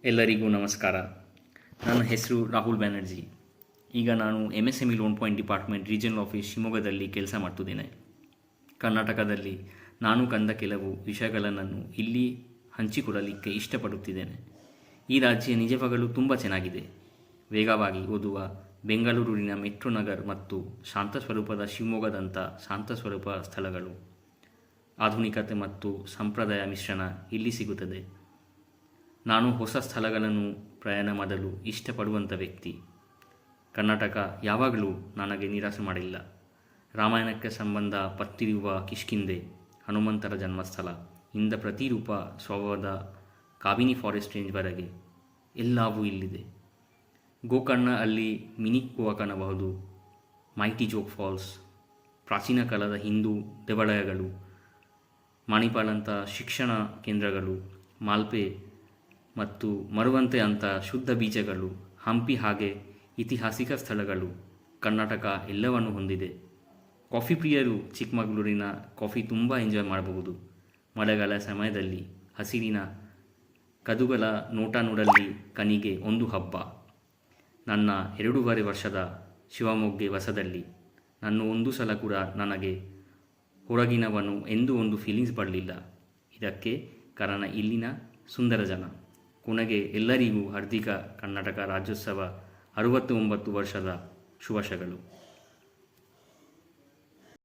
ಎಲ್ಲರಿಗೂ ನಮಸ್ಕಾರ. ನನ್ನ ಹೆಸರು ರಾಹುಲ್ ಬ್ಯಾನರ್ಜಿ. ಈಗ ನಾನು MSME loan point department regional office ಶಿವಮೊಗ್ಗದಲ್ಲಿ ಕೆಲಸ ಮಾಡ್ತಿದ್ದೇನೆ. ಕರ್ನಾಟಕದಲ್ಲಿ ನಾನು ಕಂಡ ಕೆಲವು ವಿಷಯಗಳನ್ನು ಇಲ್ಲಿ ಹಂಚಿಕೊಡಲಿಕ್ಕೆ ಇಷ್ಟಪಡುತ್ತಿದ್ದೇನೆ. ಈ ರಾಜ್ಯ ನಿಜವಾಗಲೂ ತುಂಬ ಚೆನ್ನಾಗಿದೆ. ವೇಗವಾಗಿ ಓದುವ ಬೆಂಗಳೂರಿನ ಮೆಟ್ರೋ ನಗರ್ ಮತ್ತು ಶಾಂತ ಸ್ವರೂಪದ ಶಿವಮೊಗ್ಗದಂಥ ಶಾಂತ ಸ್ವರೂಪ ಸ್ಥಳಗಳು, ಆಧುನಿಕತೆ ಮತ್ತು ಸಂಪ್ರದಾಯ ಮಿಶ್ರಣ ಇಲ್ಲಿ ಸಿಗುತ್ತದೆ. ನಾನು ಹೊಸ ಸ್ಥಳಗಳನ್ನು ಪ್ರಯಾಣ ಮಾಡಲು ಇಷ್ಟಪಡುವಂಥ ವ್ಯಕ್ತಿ. ಕರ್ನಾಟಕ ಯಾವಾಗಲೂ ನನಗೆ ನಿರಾಸೆ ಮಾಡಿಲ್ಲ. ರಾಮಾಯಣಕ್ಕೆ ಸಂಬಂಧ ಪಟ್ಟಿರುವ ಕಿಷ್ಕಿಂಧೆ, ಹನುಮಂತರ ಜನ್ಮಸ್ಥಳ ಇಂದ ಪ್ರತಿರೂಪ ಸ್ವಭಾವದ ಕಾಬಿನಿ ಫಾರೆಸ್ಟ್ ರೇಂಜ್ವರೆಗೆ ಎಲ್ಲವೂ ಇಲ್ಲಿದೆ. ಗೋಕರ್ಣ ಅಲ್ಲಿ ಮಿನಿ ಗೋವಾ ಕಾಣಬಹುದು. ಮೈಟಿ ಜೋಗ್ ಫಾಲ್ಸ್, ಪ್ರಾಚೀನ ಕಾಲದ ಹಿಂದೂ ದೇವಾಲಯಗಳು, ಮಣಿಪಾಲಂಥ ಶಿಕ್ಷಣ ಕೇಂದ್ರಗಳು, ಮಾಲ್ಪೆ ಮತ್ತು ಮರುವಂತೆ ಅಂಥ ಶುದ್ಧ ಬೀಜಗಳು, ಹಂಪಿ ಹಾಗೆ ಐತಿಹಾಸಿಕ ಸ್ಥಳಗಳು. ಕರ್ನಾಟಕ ಎಲ್ಲವನ್ನು ಹೊಂದಿದೆ. ಕಾಫಿ ಪ್ರಿಯರು ಚಿಕ್ಕಮಗಳೂರಿನ ಕಾಫಿ ತುಂಬ ಎಂಜಾಯ್ ಮಾಡಬಹುದು. ಮಳೆಗಾಲ ಸಮಯದಲ್ಲಿ ಹಸಿರಿನ ಕದುಗಳ ನೋಟ ನೋಡಲ್ಲಿ ಕನಿಗೆ ಒಂದು ಹಬ್ಬ. ನನ್ನ 2.5 ವರ್ಷದ ಶಿವಮೊಗ್ಗ ವಾಸದಲ್ಲಿ ನನ್ನ ಒಂದು ಸಲ ಕೂಡ ನನಗೆ ಹೊರಗಿನವನು ಎಂದು ಒಂದು ಫೀಲಿಂಗ್ಸ್ ಬರಲಿಲ್ಲ. ಇದಕ್ಕೆ ಕಾರಣ ಇಲ್ಲಿನ ಸುಂದರ ಜನ. ಕೊನೆಗೆ ಎಲ್ಲರಿಗೂ ಹಾರ್ದಿಕ ಕರ್ನಾಟಕ ರಾಜ್ಯೋತ್ಸವ 69 ವರ್ಷದ ಶುಭಾಶಯಗಳು.